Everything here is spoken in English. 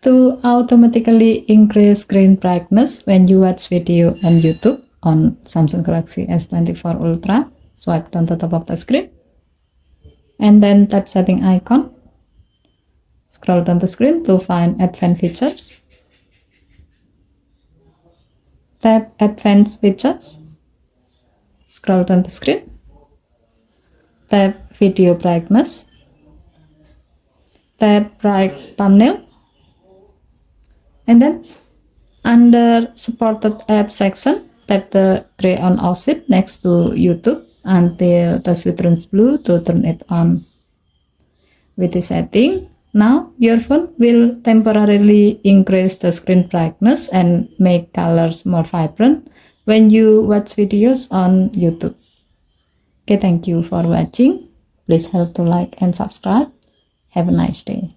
To automatically increase screen brightness when you watch video on YouTube on Samsung Galaxy S24 Ultra, swipe down the top of the screen and then tap setting icon. Scroll down the screen to find advanced features. Tap advanced features. Scroll down the screen. Tap video brightness. Tap bright thumbnail. And then under supported app section, tap the gray on offset next to YouTube until the switch turns blue to turn it on. With this setting, now your phone will temporarily increase the screen brightness and make colors more vibrant when you watch videos on YouTube. Okay, thank you for watching. Please help to like and subscribe. Have a nice day.